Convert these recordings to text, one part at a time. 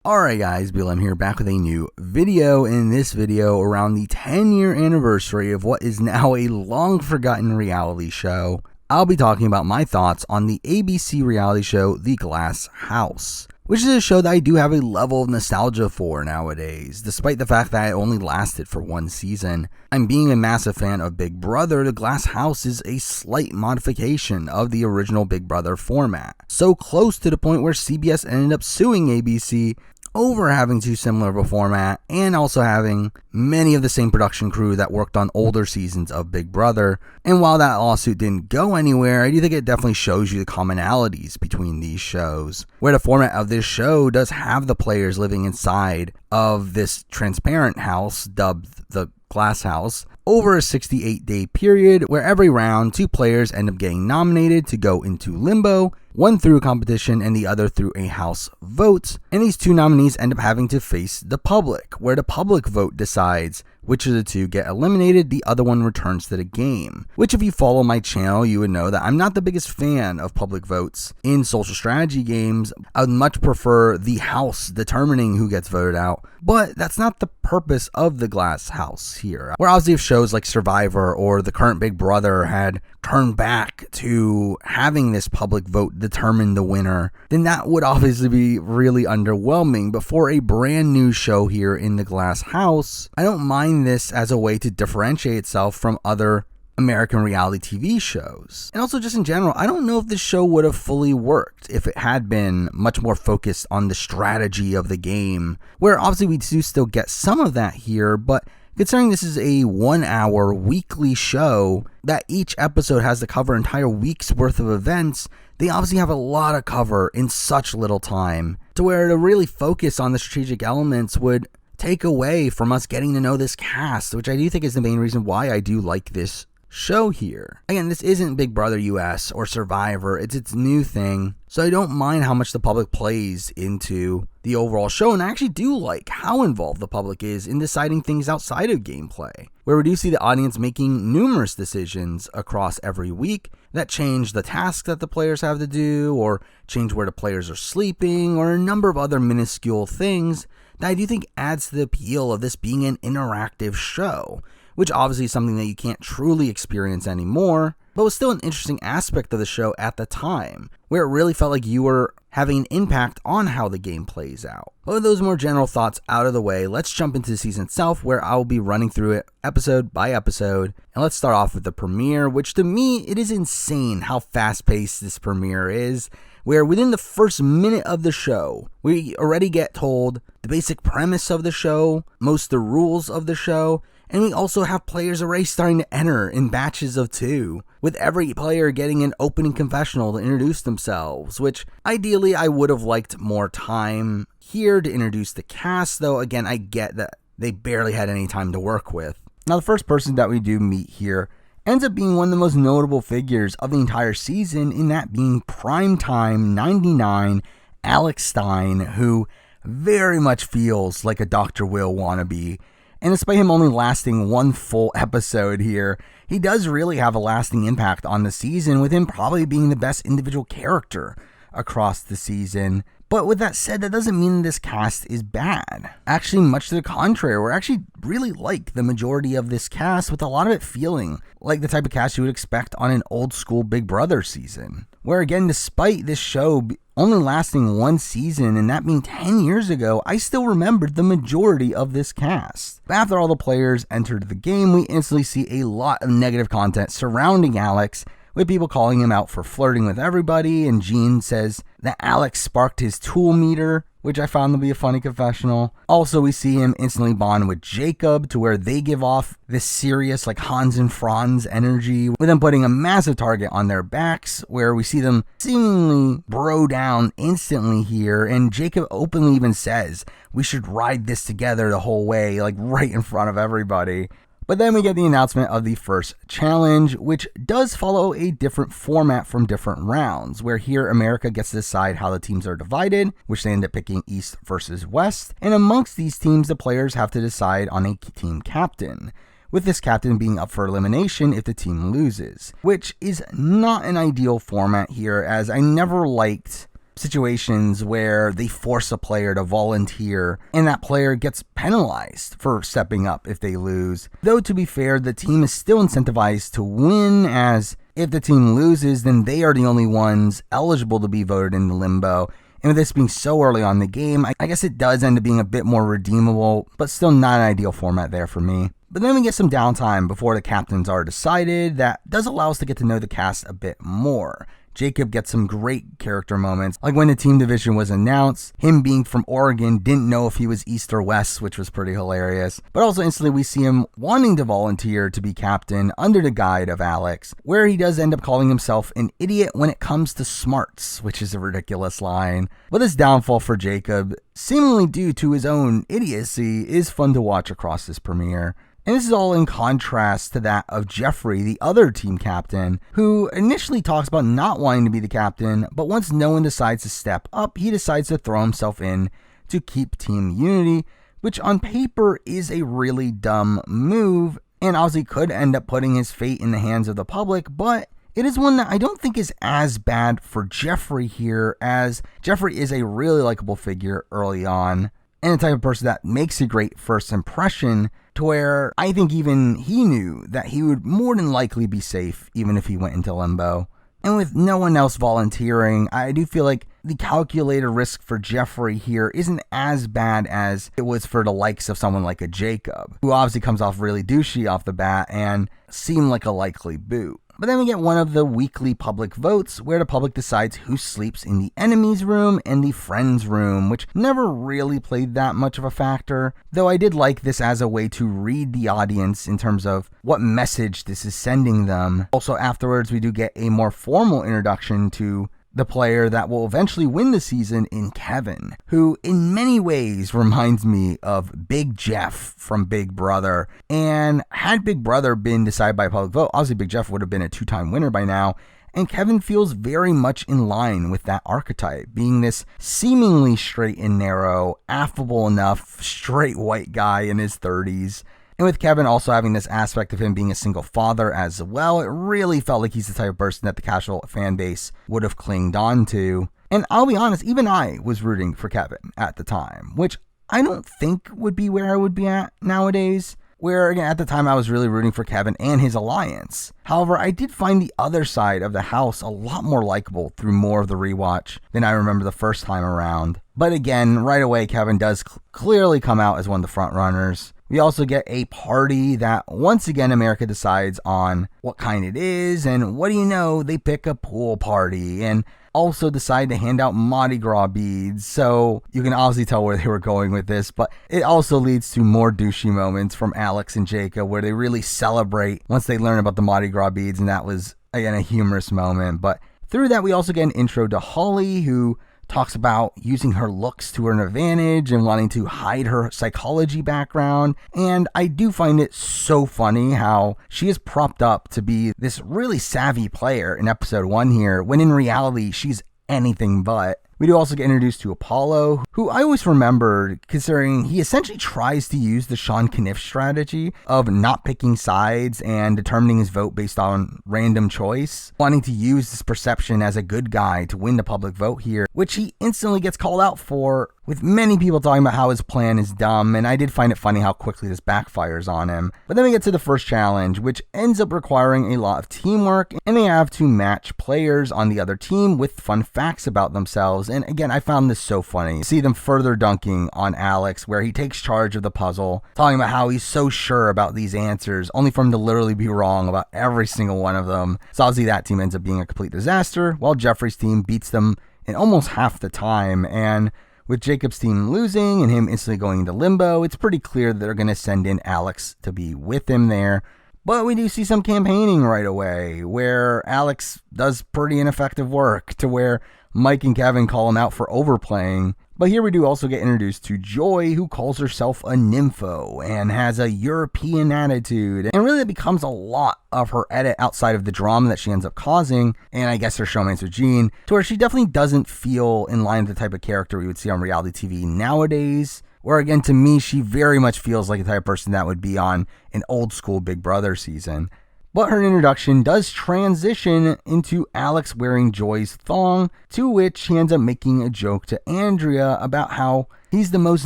Alright guys, BLM here, back with a new video. In this video, around the 10-year anniversary of what is now a long-forgotten reality show, I'll be talking about my thoughts on the ABC reality show, The Glass House, which is a show that I do have a level of nostalgia for nowadays, despite the fact that it only lasted for one season. I'm being a massive fan of Big Brother. The Glass House is a slight modification of the original Big Brother format, so close to the point where CBS ended up suing ABC over having too similar of a format and also having many of the same production crew that worked on older seasons of Big Brother. And while that lawsuit didn't go anywhere, I do think it definitely shows you the commonalities between these shows, where the format of this show does have the players living inside of this transparent house dubbed the Glass House over a 68-day period, where every round 2 players end up getting nominated to go into limbo, one through a competition and the other through a house vote, and these 2 nominees end up having to face the public, where the public vote decides which of the 2 get eliminated, the other one returns to the game. Which, if you follow my channel, you would know that I'm not the biggest fan of public votes in social strategy games. I would much prefer the house determining who gets voted out, but that's not the purpose of the Glass House here. Where obviously if shows like Survivor or the current Big Brother had turned back to having this public vote determine the winner, then that would obviously be really underwhelming. But for a brand new show here in the Glass House, I don't mind this as a way to differentiate itself from other American reality TV shows. And also just in general, I don't know if this show would have fully worked if it had been much more focused on the strategy of the game, where obviously we do still get some of that here, but considering this is a 1-hour weekly show that each episode has to cover an entire week's worth of events, they obviously have a lot of cover in such little time, to where to really focus on the strategic elements would take away from us getting to know this cast, which I do think is the main reason why I do like this show here. Again, this isn't Big Brother US or Survivor, it's its new thing, so I don't mind how much the public plays into the overall show, and I actually do like how involved the public is in deciding things outside of gameplay, where we do see the audience making numerous decisions across every week that change the tasks that the players have to do, or change where the players are sleeping, or a number of other minuscule things that I do think adds to the appeal of this being an interactive show, which obviously is something that you can't truly experience anymore, but was still an interesting aspect of the show at the time, where it really felt like you were having an impact on how the game plays out. But with those more general thoughts out of the way, let's jump into the season itself, where I will be running through it episode by episode. And let's start off with the premiere, which to me, it is insane how fast-paced this premiere is, where within the first minute of the show, we already get told the basic premise of the show, most of the rules of the show, and we also have players already starting to enter in batches of 2, with every player getting an opening confessional to introduce themselves, which ideally I would have liked more time here to introduce the cast, though again I get that they barely had any time to work with. Now the first person that we do meet here ends up being one of the most notable figures of the entire season, in that being primetime 99 Alex Stein, who very much feels like a Dr. Will wannabe. And despite him only lasting one full episode here, he does really have a lasting impact on the season, with him probably being the best individual character across the season. But with that said, that doesn't mean this cast is bad. Actually, much to the contrary, we're actually really like the majority of this cast, with a lot of it feeling like the type of cast you would expect on an old school Big Brother season. Where again, despite this show only lasting one season, and that being 10 years ago, I still remembered the majority of this cast. After all the players entered the game, we instantly see a lot of negative content surrounding Alex, with people calling him out for flirting with everybody, and Gene says that Alex sparked his tool meter, which I found to be a funny confessional. Also, we see him instantly bond with Jacob, to where they give off this serious like Hans and Franz energy, with them putting a massive target on their backs, where we see them seemingly bro down instantly here, and Jacob openly even says, "We should ride this together the whole way," like right in front of everybody. But then we get the announcement of the first challenge, which does follow a different format from different rounds, where here America gets to decide how the teams are divided, which they end up picking East versus West, and amongst these teams the players have to decide on a team captain, with this captain being up for elimination if the team loses, which is not an ideal format here, as I never liked situations where they force a player to volunteer and that player gets penalized for stepping up if they lose. Though to be fair, the team is still incentivized to win, as if the team loses, then they are the only ones eligible to be voted into limbo. And with this being so early on in the game, I guess it does end up being a bit more redeemable, but still not an ideal format there for me. But then we get some downtime before the captains are decided that does allow us to get to know the cast a bit more. Jacob gets some great character moments, like when the team division was announced, him being from Oregon, didn't know if he was East or West, which was pretty hilarious. But also instantly we see him wanting to volunteer to be captain under the guide of Alex, where he does end up calling himself an idiot when it comes to smarts, which is a ridiculous line. But this downfall for Jacob, seemingly due to his own idiocy, is fun to watch across this premiere. And this is all in contrast to that of Jeffrey, the other team captain, who initially talks about not wanting to be the captain, but once no one decides to step up, he decides to throw himself in to keep team unity, which on paper is a really dumb move, and obviously could end up putting his fate in the hands of the public, but it is one that I don't think is as bad for Jeffrey here, as Jeffrey is a really likable figure early on, and the type of person that makes a great first impression, to where I think even he knew that he would more than likely be safe even if he went into limbo. And with no one else volunteering, I do feel like the calculated risk for Jeffrey here isn't as bad as it was for the likes of someone like a Jacob, who obviously comes off really douchey off the bat and seemed like a likely boot. But then we get one of the weekly public votes where the public decides who sleeps in the enemy's room and the friend's room, which never really played that much of a factor, though I did like this as a way to read the audience in terms of what message this is sending them. Also afterwards, we do get a more formal introduction to the player that will eventually win the season in Kevin, who in many ways reminds me of Big Jeff from Big Brother. And had Big Brother been decided by a public vote, obviously Big Jeff would have been a 2-time winner by now. And Kevin feels very much in line with that archetype, being this seemingly straight and narrow, affable enough, straight white guy in his 30s. And with Kevin also having this aspect of him being a single father as well, it really felt like he's the type of person that the casual fan base would have clinged on to. And I'll be honest, even I was rooting for Kevin at the time, which I don't think would be where I would be at nowadays, where again, at the time I was really rooting for Kevin and his alliance. However, I did find the other side of the house a lot more likable through more of the rewatch than I remember the first time around. But again, right away, Kevin does clearly come out as one of the front runners. We also get a party that once again America decides on what kind it is, and what do you know, they pick a pool party and also decide to hand out Mardi Gras beads. So you can obviously tell where they were going with this, but it also leads to more douchey moments from Alex and Jacob where they really celebrate once they learn about the Mardi Gras beads, and that was again a humorous moment. But through that we also get an intro to Holly, who talks about using her looks to her advantage and wanting to hide her psychology background. And I do find it so funny how she is propped up to be this really savvy player in episode 1 here, when in reality she's anything but. We do also get introduced to Apollo, who I always remembered considering he essentially tries to use the Sean Kniff strategy of not picking sides and determining his vote based on random choice, wanting to use this perception as a good guy to win the public vote here, which he instantly gets called out for, with many people talking about how his plan is dumb, and I did find it funny how quickly this backfires on him. But then we get to the first challenge, which ends up requiring a lot of teamwork, and they have to match players on the other team with fun facts about themselves. And again, I found this so funny. See them further dunking on Alex, where he takes charge of the puzzle, talking about how he's so sure about these answers, only for him to literally be wrong about every single one of them. So obviously that team ends up being a complete disaster, while Jeffrey's team beats them in almost half the time. And with Jacob's team losing and him instantly going into limbo, it's pretty clear that they're going to send in Alex to be with him there. But we do see some campaigning right away, where Alex does pretty ineffective work, to where Mike and Kevin call him out for overplaying. But here we do also get introduced to Joy, who calls herself a nympho and has a European attitude. And really that becomes a lot of her edit outside of the drama that she ends up causing, and I guess her showmance with Gene, to where she definitely doesn't feel in line with the type of character we would see on reality TV nowadays. Where again, to me, she very much feels like the type of person that would be on an old school Big Brother season. But her introduction does transition into Alex wearing Joy's thong, to which he ends up making a joke to Andrea about how he's the most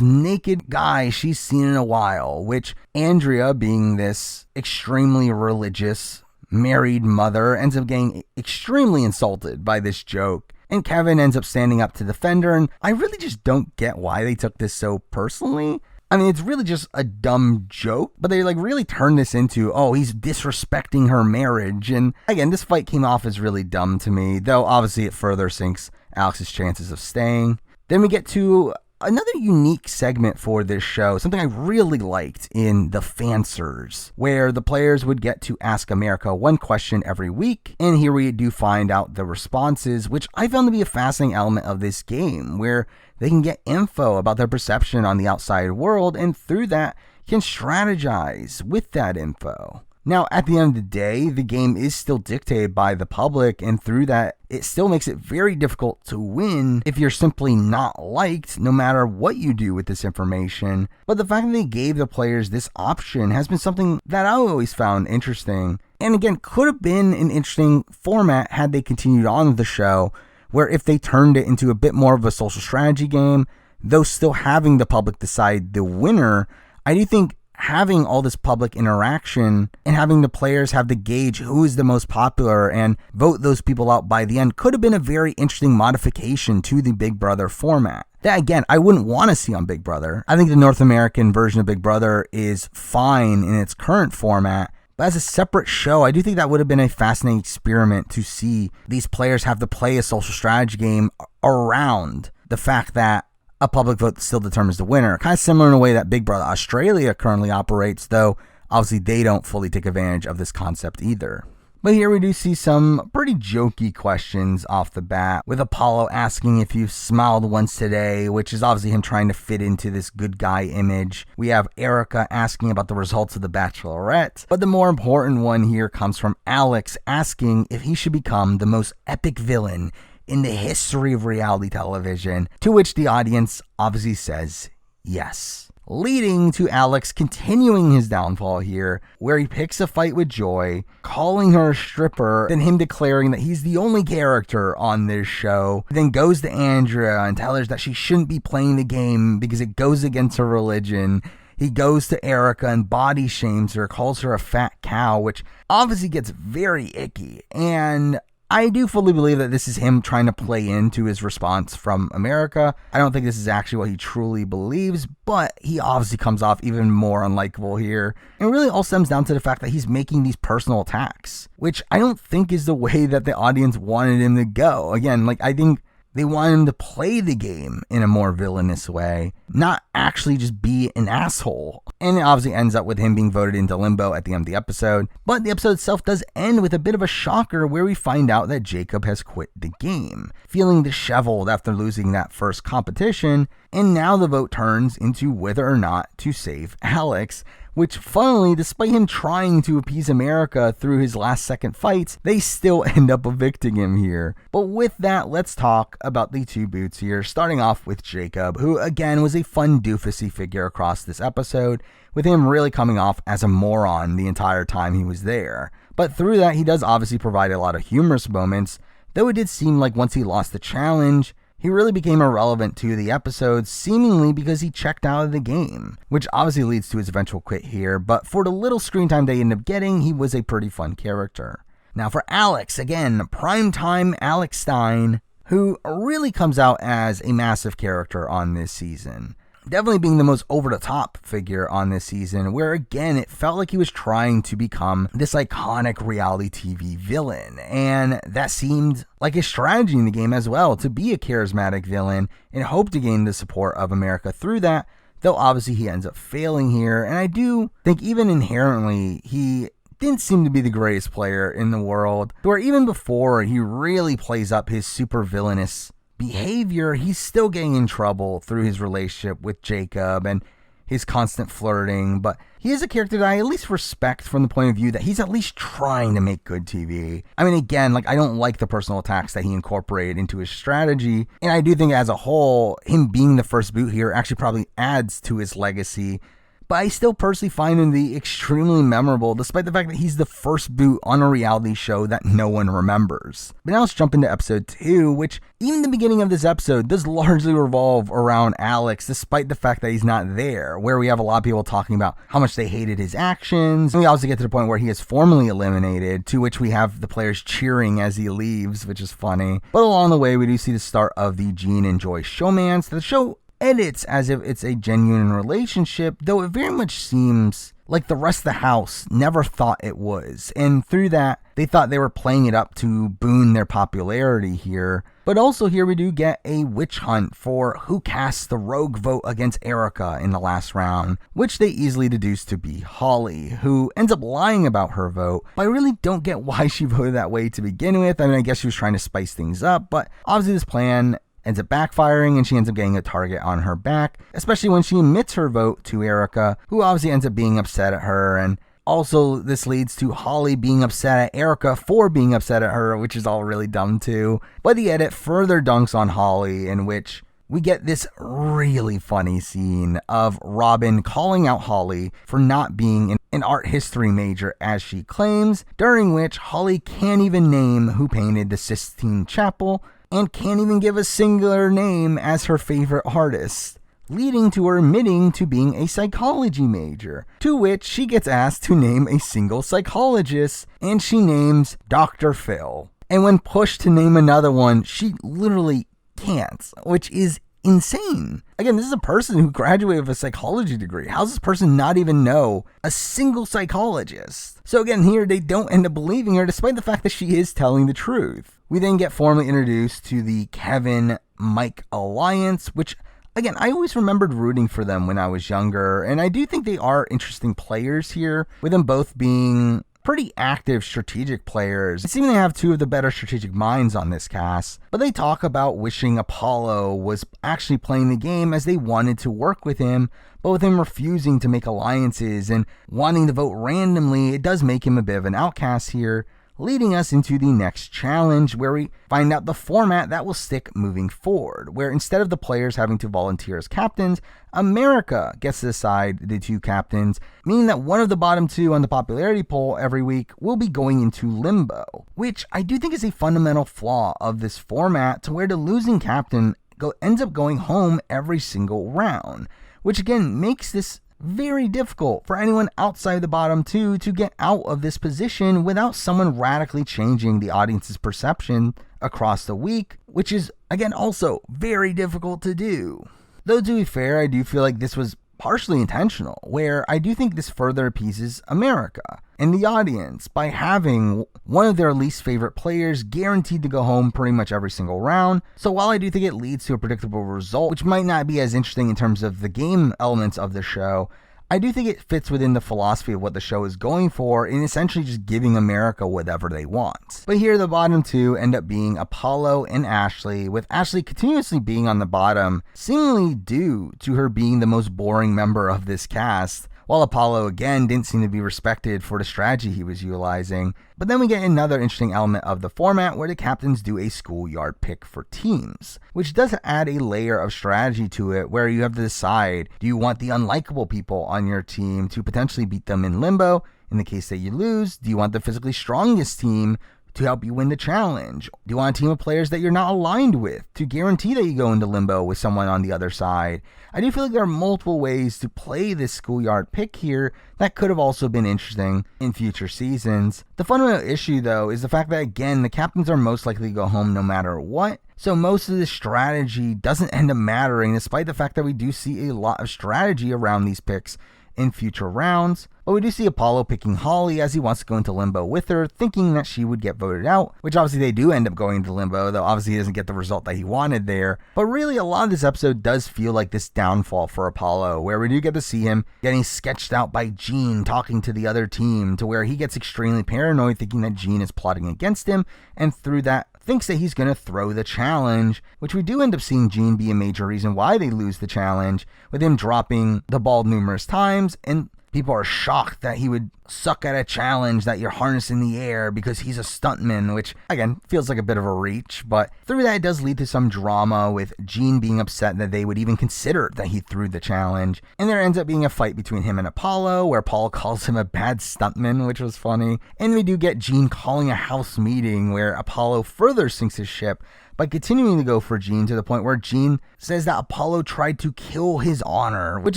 naked guy she's seen in a while, which Andrea, being this extremely religious married mother, ends up getting extremely insulted by this joke. And Kevin ends up standing up to defend her, and I really just don't get why they took this so personally. I mean, it's really just a dumb joke, but they really turn this into, oh, he's disrespecting her marriage. And again, this fight came off as really dumb to me, though obviously it further sinks Alex's chances of staying. Then we get to another unique segment for this show, something I really liked in the Fansers, where the players would get to ask America one question every week, and here we do find out the responses, which I found to be a fascinating element of this game, where they can get info about their perception on the outside world, and through that can strategize with that info. Now, at the end of the day, the game is still dictated by the public, and through that, it still makes it very difficult to win if you're simply not liked, no matter what you do with this information. But the fact that they gave the players this option has been something that I always found interesting. And again, could have been an interesting format had they continued on with the show, where if they turned it into a bit more of a social strategy game, though still having the public decide the winner, I do think having all this public interaction and having the players have to gauge who is the most popular and vote those people out by the end could have been a very interesting modification to the Big Brother format. That, again, I wouldn't want to see on Big Brother. I think the North American version of Big Brother is fine in its current format, but as a separate show, I do think that would have been a fascinating experiment to see these players have to play a social strategy game around the fact that a public vote still determines the winner. Kind of similar in a way that Big Brother Australia currently operates, though obviously they don't fully take advantage of this concept either. But here we do see some pretty jokey questions off the bat, with Apollo asking if you've smiled once today, which is obviously him trying to fit into this good guy image. We have Erica asking about the results of The Bachelorette, but the more important one here comes from Alex asking if he should become the most epic villain in the history of reality television, to which the audience obviously says yes, leading to Alex continuing his downfall here, where he picks a fight with Joy, calling her a stripper, then him declaring that he's the only character on this show, then goes to Andrea and tells her that she shouldn't be playing the game because it goes against her religion. He goes to Erica and body shames her, calls her a fat cow, which obviously gets very icky. And I do fully believe that this is him trying to play into his response from America. I don't think this is actually what he truly believes, but he obviously comes off even more unlikable here. And it really all stems down to the fact that he's making these personal attacks, which I don't think is the way that the audience wanted him to go. Again, I think they want him to play the game in a more villainous way, not actually just be an asshole. And it obviously ends up with him being voted into limbo at the end of the episode. But the episode itself does end with a bit of a shocker where we find out that Jacob has quit the game, feeling disheveled after losing that first competition. And now the vote turns into whether or not to save Alex, which funnily, despite him trying to appease America through his last second fights, they still end up evicting him here. But with that, let's talk about the two boots here, starting off with Jacob, who again was a fun doofusy figure across this episode, with him really coming off as a moron the entire time he was there. But through that, he does obviously provide a lot of humorous moments, though it did seem like once he lost the challenge, he really became irrelevant to the episode, seemingly because he checked out of the game, which obviously leads to his eventual quit here, but for the little screen time they ended up getting, he was a pretty fun character. Now for Alex, again, primetime Alex Stein, who really comes out as a massive character on this season. Definitely being the most over-the-top figure on this season, where again, it felt like he was trying to become this iconic reality TV villain, and that seemed like a strategy in the game as well, to be a charismatic villain and hope to gain the support of America through that, though obviously he ends up failing here, and I do think even inherently, he didn't seem to be the greatest player in the world, where even before he really plays up his super villainous behavior, he's still getting in trouble through his relationship with Jacob and his constant flirting, but he is a character that I at least respect from the point of view that he's at least trying to make good TV. I mean, again, I don't like the personal attacks that he incorporated into his strategy, and I do think as a whole, him being the first boot here actually probably adds to his legacy, but I still personally find him to be extremely memorable, despite the fact that he's the first boot on a reality show that no one remembers. But now let's jump into episode 2, which even the beginning of this episode does largely revolve around Alex, despite the fact that he's not there, where we have a lot of people talking about how much they hated his actions. And we also get to the point where he is formally eliminated, to which we have the players cheering as he leaves, which is funny. But along the way, we do see the start of the Gene and Joy showmance. The show edits as if it's a genuine relationship, though it very much seems like the rest of the house never thought it was. And through that, they thought they were playing it up to boon their popularity here. But also here we do get a witch hunt for who casts the rogue vote against Erica in the last round, which they easily deduce to be Holly, who ends up lying about her vote. But I really don't get why she voted that way to begin with. I mean, I guess she was trying to spice things up, but obviously this plan ends up backfiring, and she ends up getting a target on her back, especially when she admits her vote to Erica, who obviously ends up being upset at her. And also this leads to Holly being upset at Erica for being upset at her, which is all really dumb too. But the edit further dunks on Holly, in which we get this really funny scene of Robin calling out Holly for not being an art history major, as she claims, during which Holly can't even name who painted the Sistine Chapel, and can't even give a singular name as her favorite artist, leading to her admitting to being a psychology major, to which she gets asked to name a single psychologist, and she names Dr. Phil. And when pushed to name another one, she literally can't, which is insane. Again, this is a person who graduated with a psychology degree. How does this person not even know a single psychologist? So again, here they don't end up believing her, despite the fact that she is telling the truth. We then get formally introduced to the Kevin-Mike alliance, which, again, I always remembered rooting for them when I was younger, and I do think they are interesting players here, with them both being pretty active strategic players. It seems they have two of the better strategic minds on this cast, but they talk about wishing Apollo was actually playing the game, as they wanted to work with him, but with him refusing to make alliances and wanting to vote randomly, it does make him a bit of an outcast here, leading us into the next challenge, where we find out the format that will stick moving forward, where instead of the players having to volunteer as captains, America gets to decide the two captains, meaning that one of the bottom two on the popularity poll every week will be going into limbo, which I do think is a fundamental flaw of this format, to where the losing captain ends up going home every single round, which again makes this very difficult for anyone outside the bottom two to get out of this position without someone radically changing the audience's perception across the week, which is, again, also very difficult to do. Though to be fair, I do feel like this was partially intentional, where I do think this further appeases America and the audience by having one of their least favorite players guaranteed to go home pretty much every single round. So while I do think it leads to a predictable result, which might not be as interesting in terms of the game elements of the show, I do think it fits within the philosophy of what the show is going for, in essentially just giving America whatever they want. But here the bottom two end up being Apollo and Ashley, with Ashley continuously being on the bottom, seemingly due to her being the most boring member of this cast, while Apollo again didn't seem to be respected for the strategy he was utilizing. But then we get another interesting element of the format, where the captains do a schoolyard pick for teams, which does add a layer of strategy to it, where you have to decide, do you want the unlikable people on your team to potentially beat them in limbo in the case that you lose? Do you want the physically strongest team to help you win the challenge? Do you want a team of players that you're not aligned with to guarantee that you go into limbo with someone on the other side? I do feel like there are multiple ways to play this schoolyard pick here that could have also been interesting in future seasons. The fundamental issue, though, is the fact that, again, the captains are most likely to go home no matter what, so most of this strategy doesn't end up mattering, despite the fact that we do see a lot of strategy around these picks in future rounds. But we do see Apollo picking Holly, as he wants to go into limbo with her, thinking that she would get voted out, which obviously they do end up going into limbo, though obviously he doesn't get the result that he wanted there. But really, a lot of this episode does feel like this downfall for Apollo, where we do get to see him getting sketched out by Gene talking to the other team, to where he gets extremely paranoid, thinking that Gene is plotting against him, and through that thinks that he's going to throw the challenge, which we do end up seeing Gene be a major reason why they lose the challenge, with him dropping the ball numerous times, and people are shocked that he would suck at a challenge that you're harnessing the air because he's a stuntman, which, again, feels like a bit of a reach. But through that, it does lead to some drama with Gene being upset that they would even consider that he threw the challenge. And there ends up being a fight between him and Apollo, where Apollo calls him a bad stuntman, which was funny. And we do get Gene calling a house meeting where Apollo further sinks his ship by continuing to go for Gene, to the point where Gene says that Apollo tried to kill his honor, which,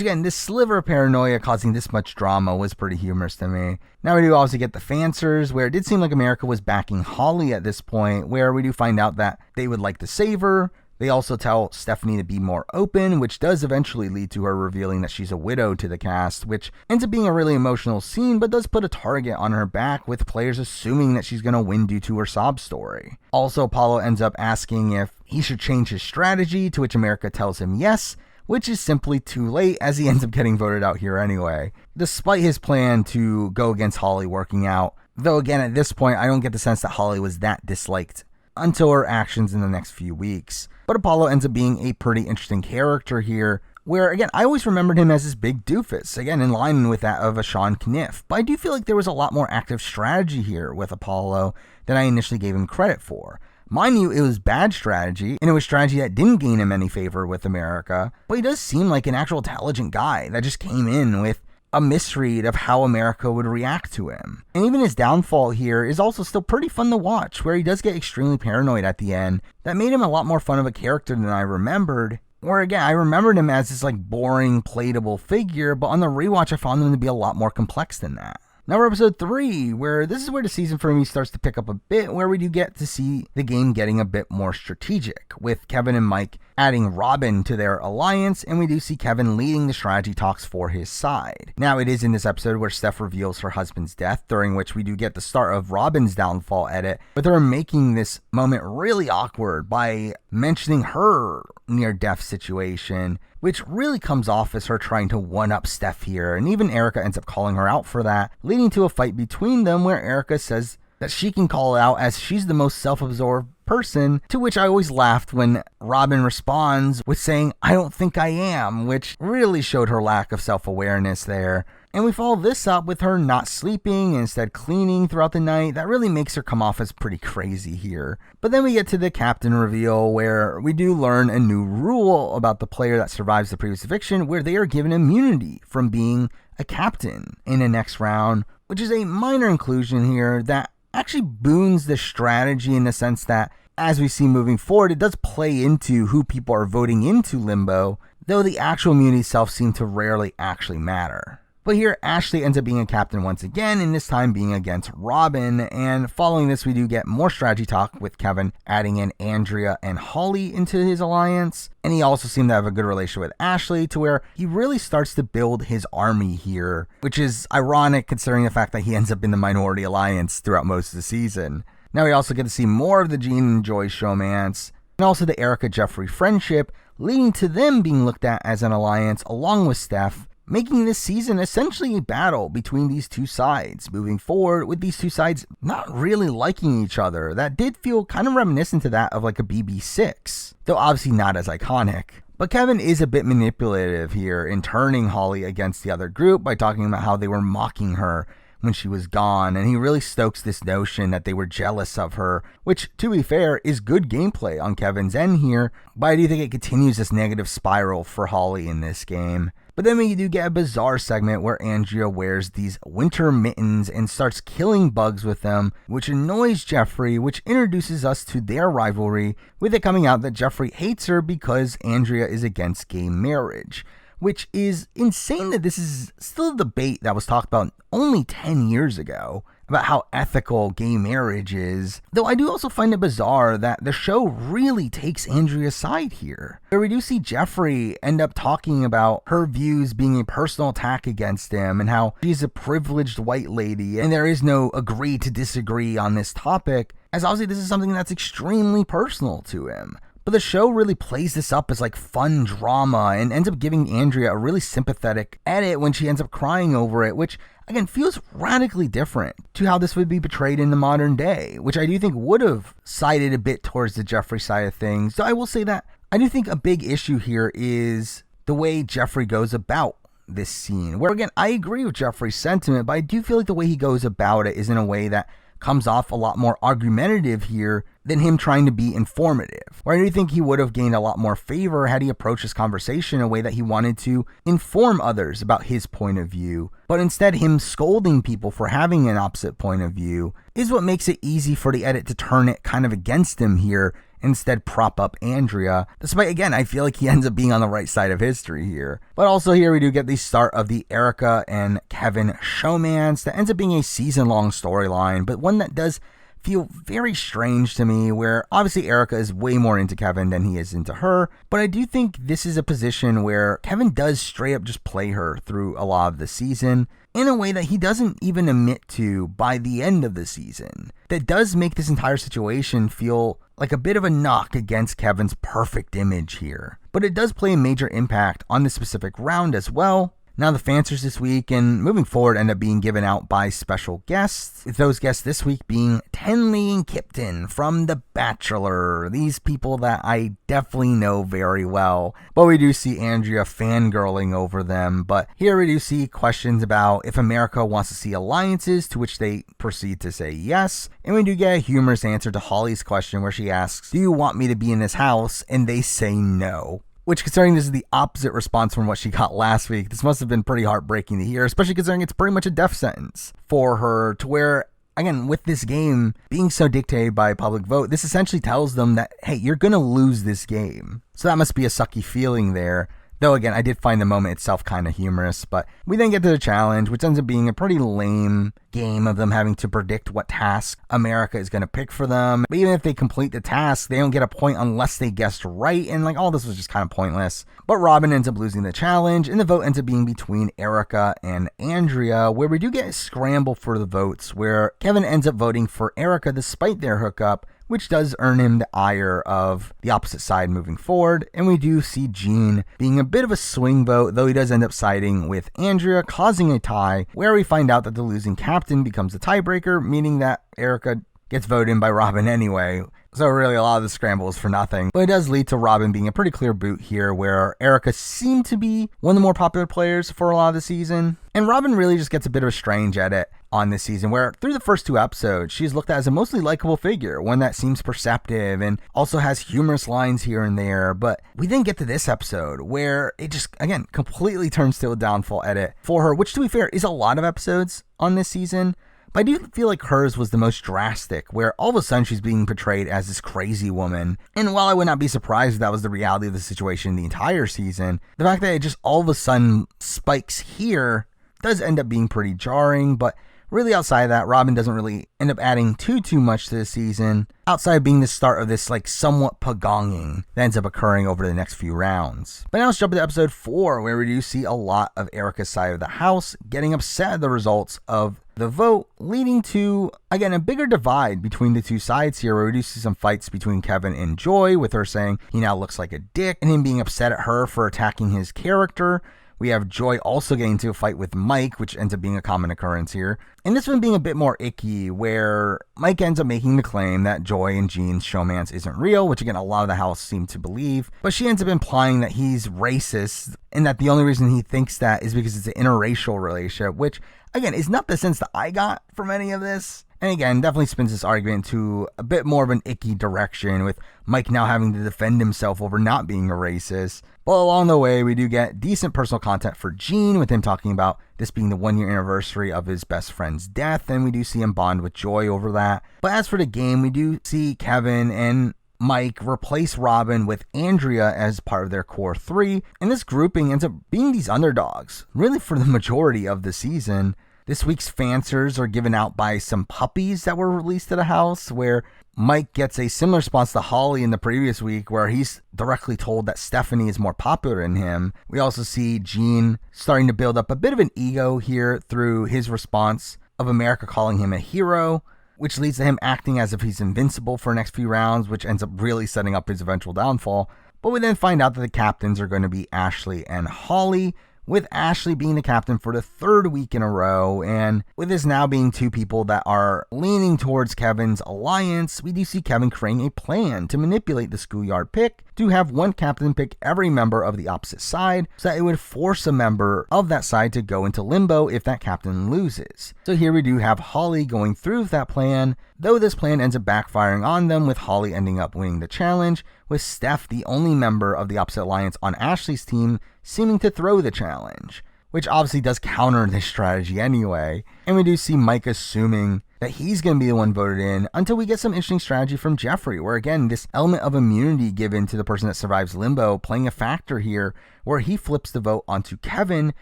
again, this sliver of paranoia causing this much drama was pretty humorous to me. Now we do also get the fancers, where it did seem like America was backing Holly at this point, where we do find out that they would like to save her. They also tell Stephanie to be more open, which does eventually lead to her revealing that she's a widow to the cast, which ends up being a really emotional scene, but does put a target on her back, with players assuming that she's going to win due to her sob story. Also, Apollo ends up asking if he should change his strategy, to which America tells him yes, which is simply too late, as he ends up getting voted out here anyway, despite his plan to go against Holly working out. Though again, at this point, I don't get the sense that Holly was that disliked until her actions in the next few weeks. But Apollo ends up being a pretty interesting character here, where, again, I always remembered him as this big doofus, again, in line with that of a Sean Kniff. But I do feel like there was a lot more active strategy here with Apollo than I initially gave him credit for. Mind you, it was bad strategy, and it was strategy that didn't gain him any favor with America, but he does seem like an actual intelligent guy that just came in with a misread of how America would react to him. And even his downfall here is also still pretty fun to watch, where he does get extremely paranoid at the end. That made him a lot more fun of a character than I remembered. Or again, I remembered him as this boring, playable figure, but on the rewatch I found him to be a lot more complex than that. Now we're episode 3, where this is where the season for me starts to pick up a bit, where we do get to see the game getting a bit more strategic, with Kevin and Mike adding Robin to their alliance, and we do see Kevin leading the strategy talks for his side. Now it is in this episode where Steph reveals her husband's death, during which we do get the start of Robin's downfall edit, with her making this moment really awkward by mentioning her near-death situation, which really comes off as her trying to one-up Steph here, and even Erica ends up calling her out for that, leading to a fight between them where Erica says that she can call it out as she's the most self-absorbed person, to which I always laughed when Robin responds with saying, "I don't think I am," which really showed her lack of self-awareness there. And we follow this up with her not sleeping and instead cleaning throughout the night. That really makes her come off as pretty crazy here. But then we get to the captain reveal, where we do learn a new rule about the player that survives the previous eviction, where they are given immunity from being a captain in the next round, which is a minor inclusion here that actually boons the strategy in the sense that, as we see moving forward, it does play into who people are voting into Limbo, though the actual immunity itself seemed to rarely actually matter. But here, Ashley ends up being a captain once again, and this time being against Robin, and following this we do get more strategy talk with Kevin adding in Andrea and Holly into his alliance, and he also seemed to have a good relationship with Ashley, to where he really starts to build his army here, which is ironic considering the fact that he ends up in the minority alliance throughout most of the season. Now we also get to see more of the Gene and Joy showmance, and also the Erica-Jeffrey friendship, leading to them being looked at as an alliance along with Steph, making this season essentially a battle between these two sides, moving forward with these two sides not really liking each other. That did feel kind of reminiscent to that of a BB6, though obviously not as iconic. But Kevin is a bit manipulative here in turning Holly against the other group by talking about how they were mocking her when she was gone, and he really stokes this notion that they were jealous of her, which, to be fair, is good gameplay on Kevin's end here, but I do think it continues this negative spiral for Holly in this game. But then we do get a bizarre segment where Andrea wears these winter mittens and starts killing bugs with them, which annoys Jeffrey, which introduces us to their rivalry, with it coming out that Jeffrey hates her because Andrea is against gay marriage, which is insane that this is still a debate that was talked about only 10 years ago about how ethical gay marriage is, though I do also find it bizarre that the show really takes Andrea's side here, where we do see Jeffrey end up talking about her views being a personal attack against him and how she's a privileged white lady and there is no agree to disagree on this topic, as obviously this is something that's extremely personal to him. But the show really plays this up as fun drama and ends up giving Andrea a really sympathetic edit when she ends up crying over it, which again feels radically different to how this would be portrayed in the modern day, which I do think would have sided a bit towards the Jeffrey side of things. So I will say that I do think a big issue here is the way Jeffrey goes about this scene, where again, I agree with Jeffrey's sentiment, but I do feel like the way he goes about it is in a way that comes off a lot more argumentative here than him trying to be informative. Where I do think he would have gained a lot more favor had he approached this conversation in a way that he wanted to inform others about his point of view. But instead, him scolding people for having an opposite point of view is what makes it easy for the edit to turn it kind of against him here, instead prop up Andrea, despite, again, I feel like he ends up being on the right side of history here. But also here we do get the start of the Erica and Kevin showmance that ends up being a season-long storyline, but one that does feel very strange to me, where obviously Erica is way more into Kevin than he is into her, but I do think this is a position where Kevin does straight up just play her through a lot of the season, in a way that he doesn't even admit to by the end of the season. That does make this entire situation feel like a bit of a knock against Kevin's perfect image here. But it does play a major impact on this specific round as well. Now the fanswers this week and moving forward end up being given out by special guests, with those guests this week being Tenley and Kipton from The Bachelor, these people that I definitely know very well. But we do see Andrea fangirling over them, but here we do see questions about if America wants to see alliances, to which they proceed to say yes, and we do get a humorous answer to Holly's question where she asks, "Do you want me to be in this house?" and they say no. Which, considering this is the opposite response from what she got last week, this must have been pretty heartbreaking to hear, especially considering it's pretty much a death sentence for her, to where, again, with this game being so dictated by public vote, this essentially tells them that, hey, you're going to lose this game. So that must be a sucky feeling there. Though, again, I did find the moment itself kind of humorous, but we then get to the challenge, which ends up being a pretty lame game of them having to predict what task America is going to pick for them. But even if they complete the task, they don't get a point unless they guessed right, and all this was just kind of pointless. But Robin ends up losing the challenge, and the vote ends up being between Erica and Andrea, where we do get a scramble for the votes, where Kevin ends up voting for Erica despite their hookup, which does earn him the ire of the opposite side moving forward. And we do see Gene being a bit of a swing vote, though he does end up siding with Andrea, causing a tie, where we find out that the losing captain becomes the tiebreaker, meaning that Erica gets voted in by Robin anyway. So really a lot of the scramble is for nothing. But it does lead to Robin being a pretty clear boot here, where Erica seemed to be one of the more popular players for a lot of the season. And Robin really just gets a bit of a strange edit on this season, where through the first 2 episodes, she's looked at as a mostly likable figure, one that seems perceptive and also has humorous lines here and there. But we then get to this episode where it just, again, completely turns to a downfall edit for her, which, to be fair, is a lot of episodes on this season. But I do feel like hers was the most drastic, where all of a sudden she's being portrayed as this crazy woman. And while I would not be surprised if that was the reality of the situation the entire season, the fact that it just all of a sudden spikes here does end up being pretty jarring. But really outside of that, Robin doesn't really end up adding too much to the season, outside of being the start of this somewhat pagonging that ends up occurring over the next few rounds. But now let's jump into episode 4, where we do see a lot of Erica's side of the house getting upset at the results of the vote, leading to, again, a bigger divide between the two sides here, where we do see some fights between Kevin and Joy, with her saying he now looks like a dick, and him being upset at her for attacking his character. We have Joy also getting into a fight with Mike, which ends up being a common occurrence here. And this one being a bit more icky, where Mike ends up making the claim that Joy and Jean's showmance isn't real, which again, a lot of the house seem to believe. But she ends up implying that he's racist, and that the only reason he thinks that is because it's an interracial relationship, which, again, is not the sense that I got from any of this. And again, definitely spins this argument to a bit more of an icky direction, with Mike now having to defend himself over not being a racist. But along the way, we do get decent personal content for Gene, with him talking about this being the 1-year anniversary of his best friend's death, and we do see him bond with Joy over that. But as for the game, we do see Kevin and Mike replace Robin with Andrea as part of their core 3, and this grouping ends up being these underdogs, really for the majority of the season. This week's fanswers are given out by some puppies that were released to the house, where Mike gets a similar response to Holly in the previous week, where he's directly told that Stephanie is more popular than him. We also see Gene starting to build up a bit of an ego here through his response of America calling him a hero, which leads to him acting as if he's invincible for the next few rounds, which ends up really setting up his eventual downfall. But we then find out that the captains are going to be Ashley and Holly, with Ashley being the captain for the third week in a row. And with this now being two people that are leaning towards Kevin's alliance, we do see Kevin creating a plan to manipulate the schoolyard pick to have one captain pick every member of the opposite side, so that it would force a member of that side to go into limbo if that captain loses. So here we do have Holly going through with that plan, though this plan ends up backfiring on them, with Holly ending up winning the challenge, with Steph, the only member of the opposite alliance on Ashley's team, seeming to throw the challenge, which obviously does counter this strategy anyway. And we do see Mike assuming that he's going to be the one voted in, until we get some interesting strategy from Jeffrey, where again, this element of immunity given to the person that survives limbo playing a factor here, where he flips the vote onto Kevin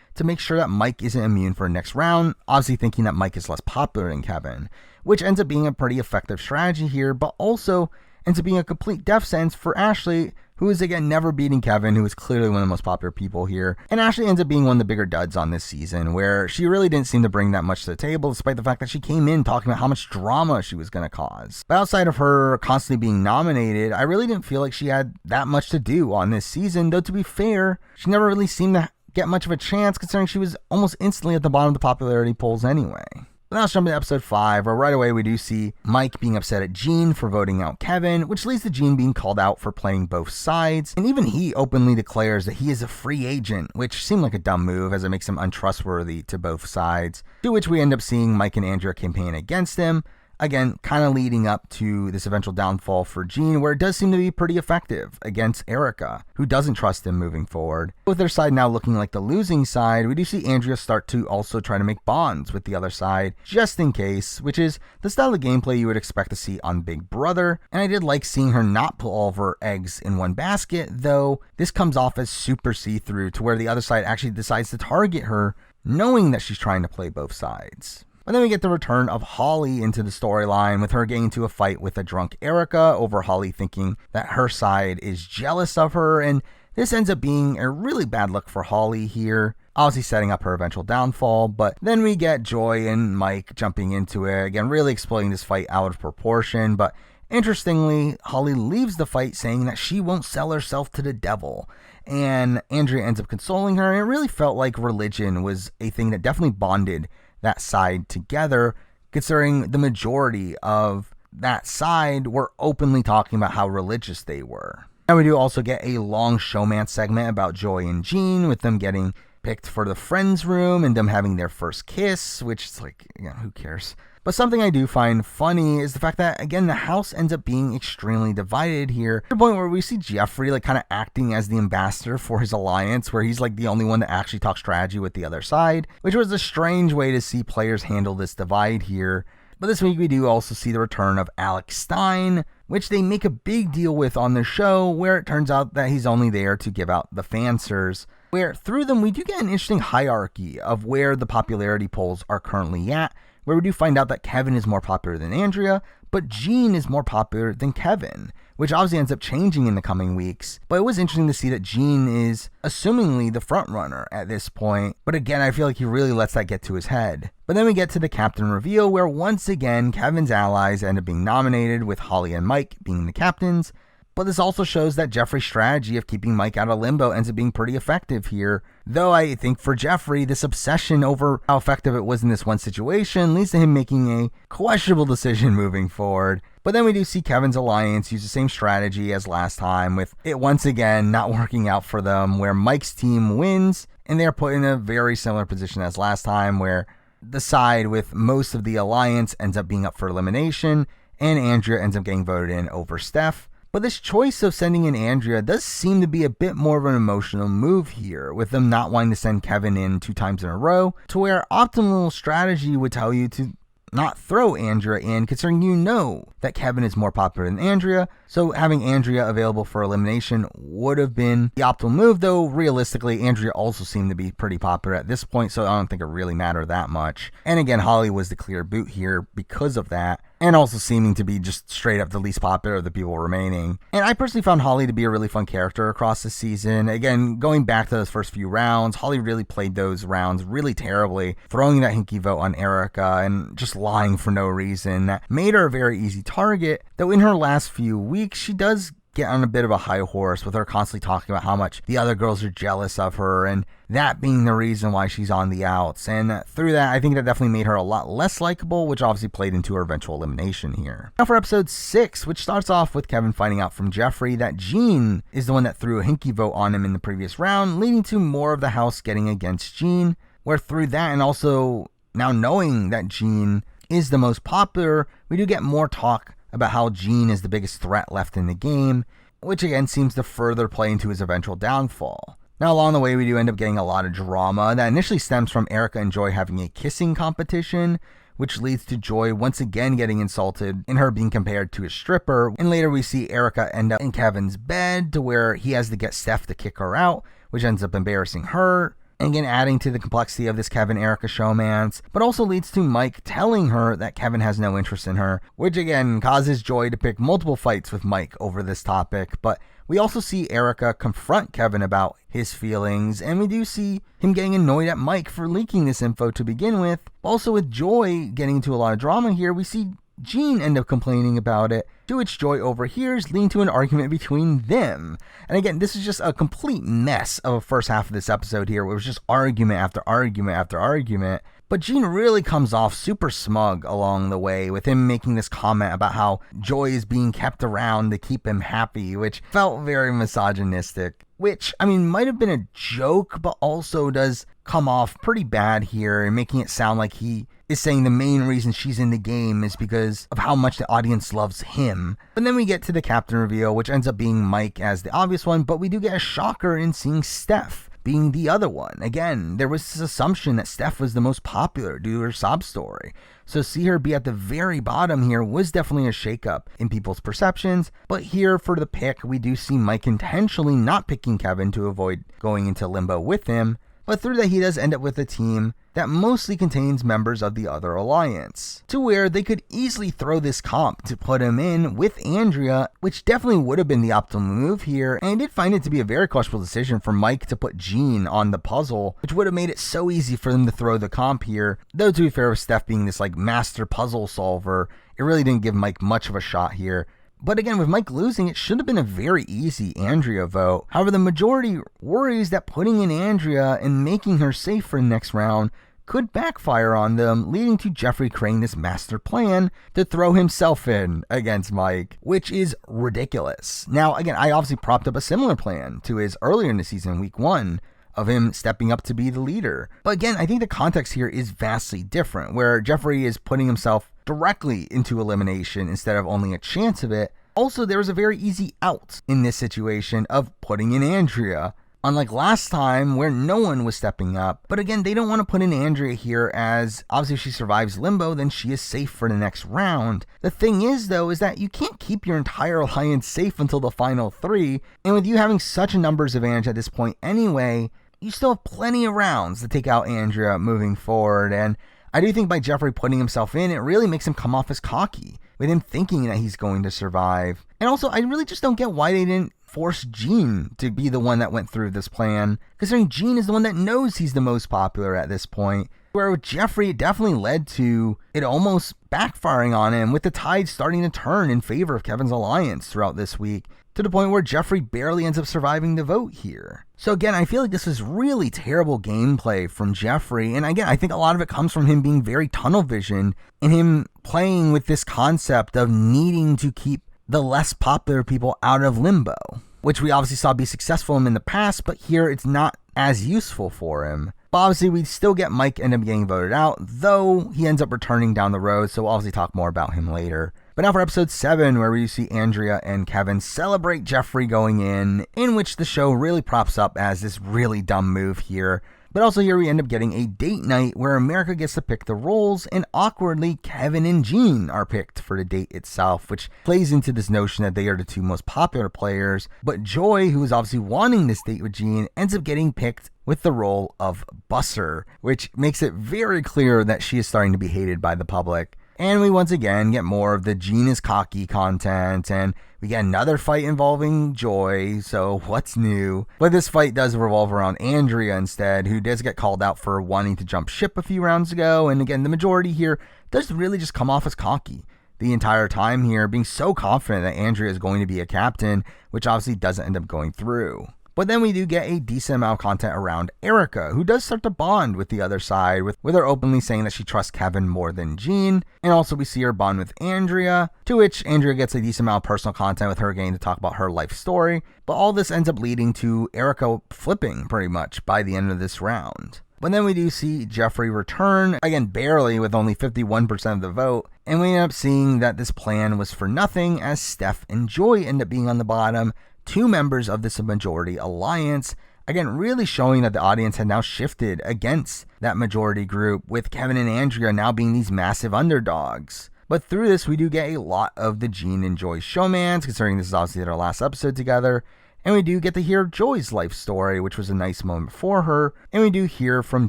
to make sure that Mike isn't immune for the next round, obviously thinking that Mike is less popular than Kevin, which ends up being a pretty effective strategy here, but also ends up being a complete death sentence for Ashley, who is again never beating Kevin, who is clearly one of the most popular people here. And Ashley ends up being one of the bigger duds on this season, where she really didn't seem to bring that much to the table, despite the fact that she came in talking about how much drama she was going to cause. But outside of her constantly being nominated, I really didn't feel like she had that much to do on this season, though to be fair, she never really seemed to get much of a chance, considering she was almost instantly at the bottom of the popularity polls anyway. But now let's jump into episode 5, where right away we do see Mike being upset at Gene for voting out Kevin, which leads to Gene being called out for playing both sides. And even he openly declares that he is a free agent, which seemed like a dumb move as it makes him untrustworthy to both sides. To which we end up seeing Mike and Andrea campaign against him. Again, kind of leading up to this eventual downfall for Gene, where it does seem to be pretty effective against Erica, who doesn't trust him moving forward. With their side now looking like the losing side, we do see Andrea start to also try to make bonds with the other side, just in case, which is the style of gameplay you would expect to see on Big Brother. And I did like seeing her not put all of her eggs in one basket, though this comes off as super see-through, to where the other side actually decides to target her, knowing that she's trying to play both sides. But then we get the return of Holly into the storyline, with her getting into a fight with a drunk Erica over Holly thinking that her side is jealous of her, and this ends up being a really bad look for Holly here, obviously setting up her eventual downfall. But then we get Joy and Mike jumping into it, again really exploiting this fight out of proportion. But interestingly, Holly leaves the fight saying that she won't sell herself to the devil, and Andrea ends up consoling her, and it really felt like religion was a thing that definitely bonded that side together, considering the majority of that side were openly talking about how religious they were. And we do also get a long showmance segment about Joy and Gene, with them getting picked for the friends room and them having their first kiss, which is like, who cares? But something I do find funny is the fact that, again, the house ends up being extremely divided here, to the point where we see Jeffrey like kind of acting as the ambassador for his alliance, where he's like the only one that actually talks strategy with the other side, which was a strange way to see players handle this divide here. But this week we do also see the return of Alex Stein, which they make a big deal with on the show, where it turns out that he's only there to give out the fansers, where through them we do get an interesting hierarchy of where the popularity polls are currently at, where we do find out that Kevin is more popular than Andrea, but Gene is more popular than Kevin, which obviously ends up changing in the coming weeks. But it was interesting to see that Gene is assumingly the front runner at this point, but again, I feel like he really lets that get to his head. But then we get to the captain reveal, where once again Kevin's allies end up being nominated, with Holly and Mike being the captains. But this also shows that Jeffrey's strategy of keeping Mike out of limbo ends up being pretty effective here. Though I think for Jeffrey, this obsession over how effective it was in this one situation leads to him making a questionable decision moving forward. But then we do see Kevin's alliance use the same strategy as last time, with it once again not working out for them, where Mike's team wins, and they're put in a very similar position as last time, where the side with most of the alliance ends up being up for elimination, and Andrea ends up getting voted in over Steph. But this choice of sending in Andrea does seem to be a bit more of an emotional move here, with them not wanting to send Kevin in 2 times in a row, to where optimal strategy would tell you to not throw Andrea in, considering you know that Kevin is more popular than Andrea, so having Andrea available for elimination would have been the optimal move, though realistically Andrea also seemed to be pretty popular at this point, so I don't think it really mattered that much. And again, Holly was the clear boot here because of that, and also seeming to be just straight up the least popular of the people remaining. And I personally found Holly to be a really fun character across the season. Again, going back to those first few rounds, Holly really played those rounds really terribly, throwing that hinky vote on Erica and just lying for no reason. That made her a very easy target, though in her last few weeks, she does get on a bit of a high horse with her constantly talking about how much the other girls are jealous of her, and that being the reason why she's on the outs. And through that, I think that definitely made her a lot less likable, which obviously played into her eventual elimination here. Now for episode 6, which starts off with Kevin finding out from Jeffrey that Jean is the one that threw a hinky vote on him in the previous round, leading to more of the house getting against Jean, where through that, and also now knowing that Jean is the most popular, we do get more talk about how Jean is the biggest threat left in the game, which again seems to further play into his eventual downfall. Now along the way, we do end up getting a lot of drama that initially stems from Erica and Joy having a kissing competition, which leads to Joy once again getting insulted and her being compared to a stripper. And later we see Erica end up in Kevin's bed to where he has to get Steph to kick her out, which ends up embarrassing her. And again, adding to the complexity of this Kevin-Erica showmance, but also leads to Mike telling her that Kevin has no interest in her, which again causes Joy to pick multiple fights with Mike over this topic. But we also see Erica confront Kevin about his feelings, and we do see him getting annoyed at Mike for leaking this info to begin with. Also with Joy getting into a lot of drama here, we see Jean end up complaining about it, to which Joy overhears, leading to an argument between them. And again, this is just a complete mess of a first half of this episode here, where it was just argument after argument after argument. But Jean really comes off super smug along the way, with him making this comment about how Joy is being kept around to keep him happy, which felt very misogynistic. Which, I mean, might have been a joke, but also does come off pretty bad here, and making it sound like he is saying the main reason she's in the game is because of how much the audience loves him. But then we get to the captain reveal, which ends up being Mike as the obvious one, but we do get a shocker in seeing Steph being the other one. Again, there was this assumption that Steph was the most popular due to her sob story. So see her be at the very bottom here was definitely a shakeup in people's perceptions. But here for the pick, we do see Mike intentionally not picking Kevin to avoid going into limbo with him. But through that, he does end up with a team that mostly contains members of the other alliance, to where they could easily throw this comp to put him in with Andrea, which definitely would have been the optimal move here. And I did find it to be a very questionable decision for Mike to put Jean on the puzzle, which would have made it so easy for them to throw the comp here. Though to be fair, with Steph being this master puzzle solver, it really didn't give Mike much of a shot here. But again, with Mike losing, it should have been a very easy Andrea vote. However, the majority worries that putting in Andrea and making her safe for the next round could backfire on them, leading to Jeffrey creating this master plan to throw himself in against Mike, which is ridiculous. Now, again, I obviously propped up a similar plan to his earlier in the season, week 1, of him stepping up to be the leader. But again, I think the context here is vastly different, where Jeffrey is putting himself directly into elimination instead of only a chance of it. Also, there was a very easy out in this situation of putting in Andrea, unlike last time where no one was stepping up. But again, they don't want to put in Andrea here, as obviously if she survives limbo, then she is safe for the next round. The thing is though, is that you can't keep your entire alliance safe until the final 3, and with you having such a numbers advantage at this point anyway, you still have plenty of rounds to take out Andrea moving forward. And I do think by Jeffrey putting himself in, it really makes him come off as cocky, with him thinking that he's going to survive. And also, I really just don't get why they didn't force Jean to be the one that went through this plan, considering Jean is the one that knows he's the most popular at this point. Where with Jeffrey, it definitely led to it almost backfiring on him, with the tide starting to turn in favor of Kevin's alliance throughout this week, to the point where Jeffrey barely ends up surviving the vote here. So again, I feel like this is really terrible gameplay from Jeffrey, and again, I think a lot of it comes from him being very tunnel visioned, and him playing with this concept of needing to keep the less popular people out of limbo, which we obviously saw be successful in the past, but here it's not as useful for him. But obviously, we still get Mike end up getting voted out, though he ends up returning down the road, so we'll obviously talk more about him later. But now for episode 7, where we see Andrea and Kevin celebrate Jeffrey going in which the show really props up as this really dumb move here. But also here we end up getting a date night where America gets to pick the roles, and awkwardly Kevin and Jean are picked for the date itself, which plays into this notion that they are the two most popular players. But Joy, who is obviously wanting this date with Jean, ends up getting picked with the role of Busser, which makes it very clear that she is starting to be hated by the public. And we once again get more of the Jean is cocky content, and we get another fight involving Joy, so what's new? But this fight does revolve around Andrea instead, who does get called out for wanting to jump ship a few rounds ago, and again, the majority here does really just come off as cocky, the entire time here, being so confident that Andrea is going to be a captain, which obviously doesn't end up going through. But then we do get a decent amount of content around Erica, who does start to bond with the other side, with her openly saying that she trusts Kevin more than Jean. And also we see her bond with Andrea, to which Andrea gets a decent amount of personal content with her getting to talk about her life story. But all this ends up leading to Erica flipping pretty much by the end of this round. But then we do see Jeffrey return, again barely with only 51% of the vote, and we end up seeing that this plan was for nothing as Steph and Joy end up being on the bottom, 2 members of this majority alliance, again really showing that the audience had now shifted against that majority group, with Kevin and Andrea now being these massive underdogs. But through this we do get a lot of the Jean and Joy showmans, considering this is obviously their last episode together. And we do get to hear Joy's life story, which was a nice moment for her. And we do hear from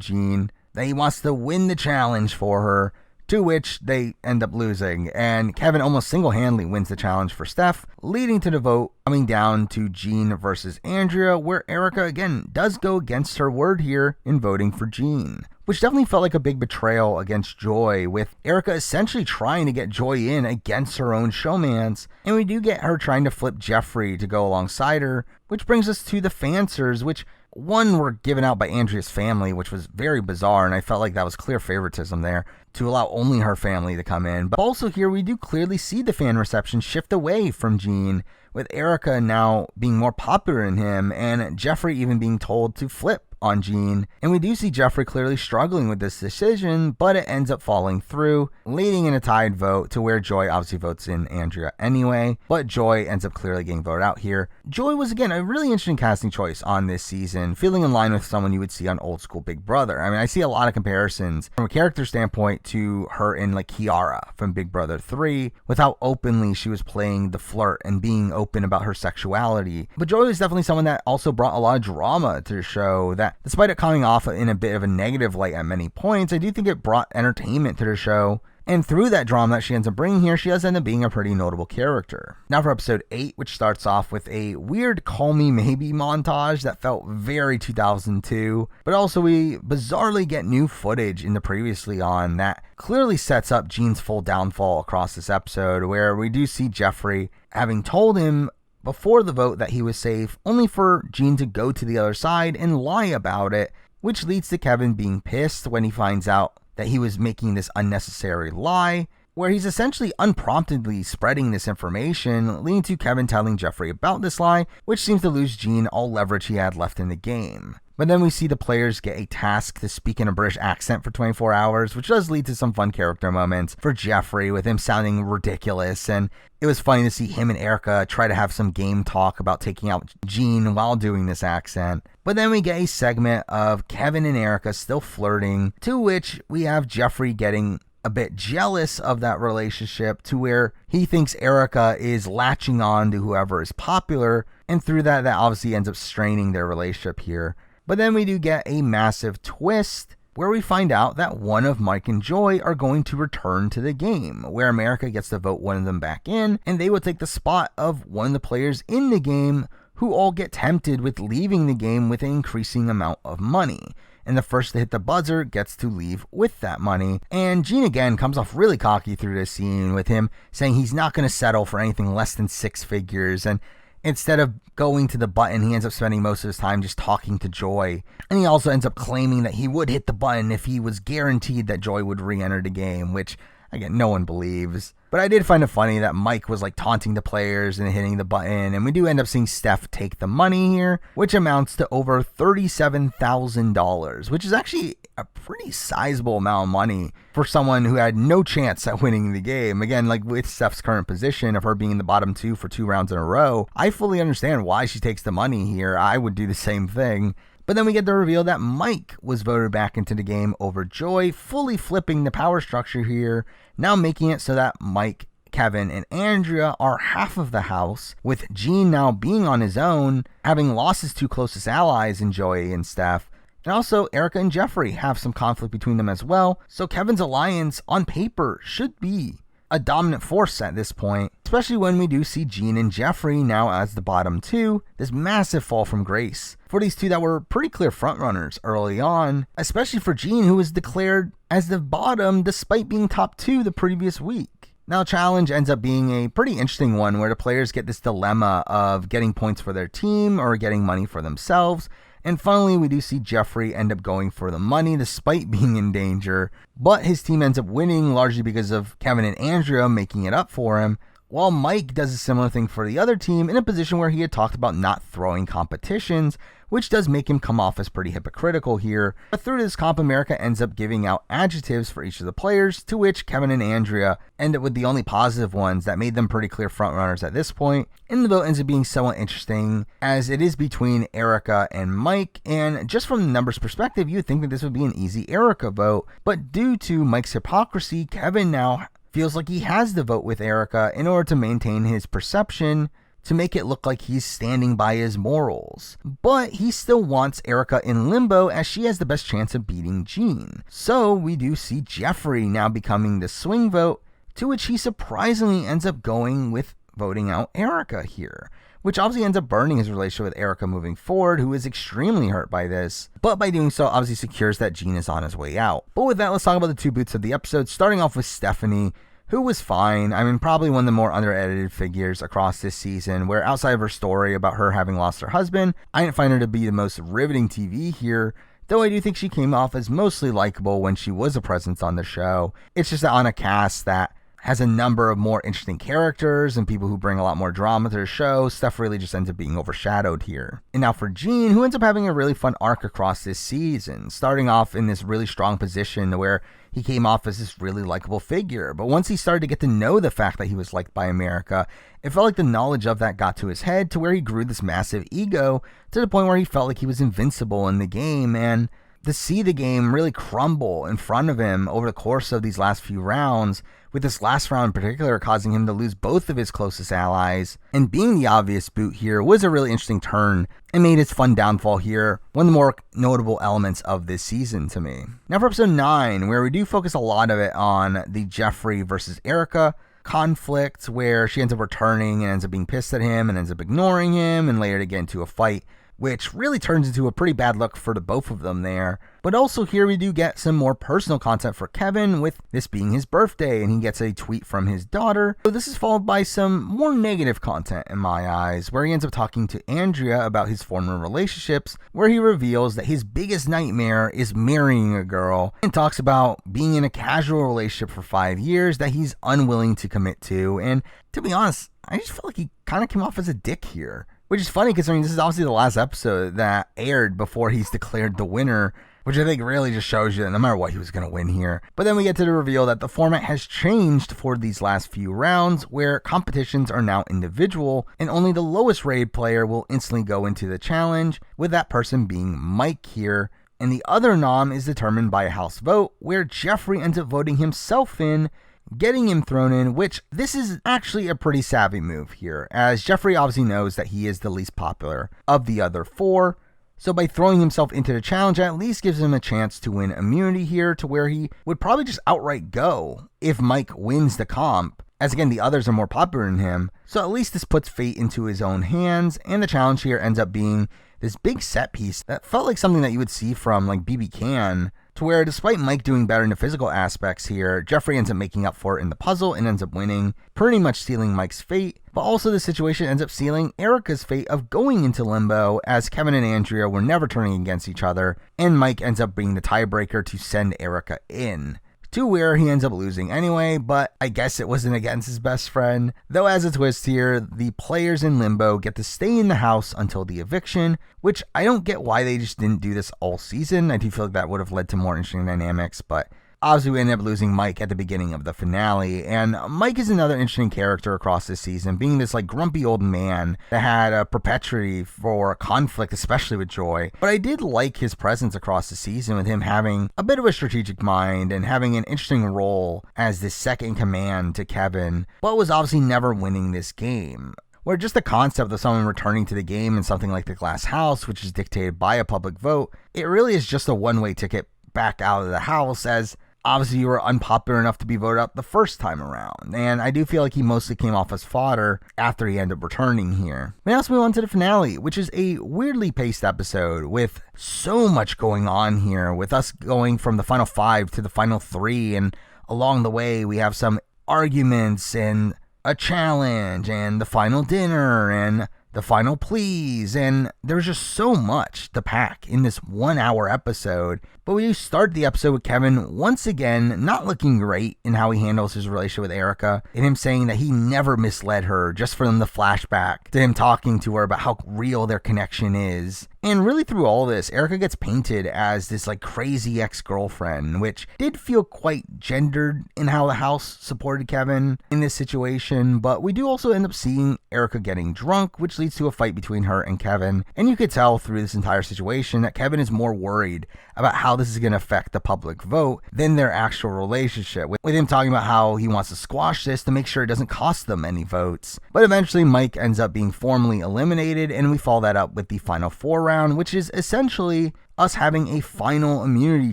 Jean that he wants to win the challenge for her, to which they end up losing. And Kevin almost single-handedly wins the challenge for Steph, leading to the vote coming down to Jean versus Andrea, where Erica again does go against her word here in voting for Jean, which definitely felt like a big betrayal against Joy, with Erica essentially trying to get Joy in against her own showmans. And we do get her trying to flip Jeffrey to go alongside her, which brings us to the fancers, which one were given out by Andrea's family, which was very bizarre, and I felt like that was clear favoritism there to allow only her family to come in. But also here we do clearly see the fan reception shift away from Jean, with Erica now being more popular than him, and Jeffrey even being told to flip on Jean. And we do see Jeffrey clearly struggling with this decision, but it ends up falling through, leading in a tied vote to where Joy obviously votes in Andrea anyway, but Joy ends up clearly getting voted out here. Joy was again a really interesting casting choice on this season, feeling in line with someone you would see on old school Big Brother. I mean, I see a lot of comparisons from a character standpoint to her in like Kiara from Big Brother 3, with how openly she was playing the flirt and being open about her sexuality. But Joy was definitely someone that also brought a lot of drama to the show, that despite it coming off in a bit of a negative light at many points, I do think it brought entertainment to the show. And through that drama that she ends up bringing here, she does end up being a pretty notable character. Now for episode 8, which starts off with a weird Call Me Maybe montage that felt very 2002, but also we bizarrely get new footage in the previously on that clearly sets up Jean's full downfall across this episode, where we do see Jeffrey having told him before the vote that he was safe, only for Jean to go to the other side and lie about it, which leads to Kevin being pissed when he finds out that he was making this unnecessary lie, where he's essentially unpromptedly spreading this information, leading to Kevin telling Jeffrey about this lie, which seems to lose Jean all leverage he had left in the game. But then we see the players get a task to speak in a British accent for 24 hours, which does lead to some fun character moments for Jeffrey, with him sounding ridiculous. And it was funny to see him and Erica try to have some game talk about taking out Jean while doing this accent. But then we get a segment of Kevin and Erica still flirting, to which we have Jeffrey getting a bit jealous of that relationship, to where he thinks Erica is latching on to whoever is popular, and through that obviously ends up straining their relationship here. But then we do get a massive twist where we find out that one of Mike and Joy are going to return to the game, where America gets to vote one of them back in, and they will take the spot of one of the players in the game, who all get tempted with leaving the game with an increasing amount of money. And the first to hit the buzzer gets to leave with that money. And Jean again comes off really cocky through this scene, with him saying he's not going to settle for anything less than 6 figures. And instead of going to the button, he ends up spending most of his time just talking to Joy. And he also ends up claiming that he would hit the button if he was guaranteed that Joy would re-enter the game, which, again, no one believes. But I did find it funny that Mike was like taunting the players and hitting the button, and we do end up seeing Steph take the money here, which amounts to over $37,000, which is actually a pretty sizable amount of money for someone who had no chance at winning the game. Again, like with Steph's current position of her being in the bottom 2 for 2 rounds in a row, I fully understand why she takes the money here. I would do the same thing. But then we get the reveal that Mike was voted back into the game over Joy, fully flipping the power structure here, now making it so that Mike, Kevin, and Andrea are half of the house, with Jean now being on his own, having lost his 2 closest allies in Joy and Steph. And also, Erica and Jeffrey have some conflict between them as well, so Kevin's alliance, on paper, should be a dominant force at this point, especially when we do see Jean and Jeffrey now as the bottom 2, this massive fall from grace for these 2 that were pretty clear frontrunners early on, especially for Jean, who was declared as the bottom despite being top 2 the previous week. Now, challenge ends up being a pretty interesting one where the players get this dilemma of getting points for their team or getting money for themselves. And finally, we do see Jeffrey end up going for the money despite being in danger, but his team ends up winning largely because of Kevin and Andrea making it up for him, while Mike does a similar thing for the other team in a position where he had talked about not throwing competitions, which does make him come off as pretty hypocritical here. But through this comp, America ends up giving out adjectives for each of the players, to which Kevin and Andrea end up with the only positive ones that made them pretty clear frontrunners at this point. And the vote ends up being somewhat interesting, as it is between Erica and Mike, and just from the numbers perspective, you'd think that this would be an easy Erica vote, but due to Mike's hypocrisy, Kevin now feels like he has to vote with Erica in order to maintain his perception, to make it look like he's standing by his morals. But he still wants Erica in limbo, as she has the best chance of beating Jean. So we do see Jeffrey now becoming the swing vote, to which he surprisingly ends up going with voting out Erica here, which obviously ends up burning his relationship with Erica moving forward, who is extremely hurt by this, but by doing so obviously secures that Jean is on his way out. But with that, let's talk about the two boots of the episode, starting off with Stephanie, who was fine. I mean, probably one of the more under-edited figures across this season, where outside of her story about her having lost her husband, I didn't find her to be the most riveting TV here, though I do think she came off as mostly likable when she was a presence on the show. It's just that on a cast that has a number of more interesting characters and people who bring a lot more drama to the show, stuff really just ends up being overshadowed here. And now for Jean, who ends up having a really fun arc across this season, starting off in this really strong position where he came off as this really likable figure. But once he started to get to know the fact that he was liked by America, it felt like the knowledge of that got to his head, to where he grew this massive ego to the point where he felt like he was invincible in the game. And to see the game really crumble in front of him over the course of these last few rounds, with this last round in particular causing him to lose both of his closest allies, and being the obvious boot here, was a really interesting turn and made his fun downfall here one of the more notable elements of this season to me. Now for episode 9, where we do focus a lot of it on the Jeffrey versus Erica conflict, where she ends up returning and ends up being pissed at him and ends up ignoring him, and later to get into a fight, which really turns into a pretty bad look for the both of them there. But also here we do get some more personal content for Kevin, with this being his birthday, and he gets a tweet from his daughter. So this is followed by some more negative content in my eyes, where he ends up talking to Andrea about his former relationships, where he reveals that his biggest nightmare is marrying a girl, and talks about being in a casual relationship for 5 years that he's unwilling to commit to. And to be honest, I just felt like he kind of came off as a dick here. Which is funny, considering this is obviously the last episode that aired before he's declared the winner, which I think really just shows you that no matter what, he was going to win here. But then we get to the reveal that the format has changed for these last few rounds, where competitions are now individual, and only the lowest rated player will instantly go into the challenge, with that person being Mike here. And the other nom is determined by a house vote, where Jeffrey ends up voting himself in, getting him thrown in, which this is actually a pretty savvy move here, as Jeffrey obviously knows that he is the least popular of the other 4. So by throwing himself into the challenge, at least gives him a chance to win immunity here, to where he would probably just outright go if Mike wins the comp, as again the others are more popular than him. So at least this puts fate into his own hands, and the challenge here ends up being this big set piece that felt like something that you would see from like BB Can, to where despite Mike doing better in the physical aspects here, Jeffrey ends up making up for it in the puzzle and ends up winning, pretty much sealing Mike's fate. But also the situation ends up sealing Erica's fate of going into limbo, as Kevin and Andrea were never turning against each other, and Mike ends up being the tiebreaker to send Erica in, to where he ends up losing anyway, but I guess it wasn't against his best friend. Though as a twist here, the players in limbo get to stay in the house until the eviction, which I don't get why they just didn't do this all season. I do feel like that would have led to more interesting dynamics, but obviously we ended up losing Mike at the beginning of the finale, and Mike is another interesting character across this season, being this like grumpy old man that had a perpetuity for conflict, especially with Joy. But I did like his presence across the season, with him having a bit of a strategic mind and having an interesting role as this second in command to Kevin, but was obviously never winning this game. Where just the concept of someone returning to the game in something like the Glass House, which is dictated by a public vote, it really is just a one-way ticket back out of the house, as obviously you were unpopular enough to be voted out the first time around, and I do feel like he mostly came off as fodder after he ended up returning here. Now let's move on to the finale, which is a weirdly paced episode with so much going on here, with us going from the final 5 to the final 3, and along the way we have some arguments and a challenge and the final dinner and the final pleas, and there's just so much to pack in this 1 hour episode. But we do start the episode with Kevin once again not looking great in how he handles his relationship with Erica, and him saying that he never misled her, just for them to flashback to him talking to her about how real their connection is. And really through all this, Erica gets painted as this like crazy ex-girlfriend, which did feel quite gendered in how the house supported Kevin in this situation. But we do also end up seeing Erica getting drunk, which leads to a fight between her and Kevin. And you could tell through this entire situation that Kevin is more worried about how this is going to affect the public vote than their actual relationship, with him talking about how he wants to squash this to make sure it doesn't cost them any votes. But eventually Mike ends up being formally eliminated, and we follow that up with the final 4 round, which is essentially us having a final immunity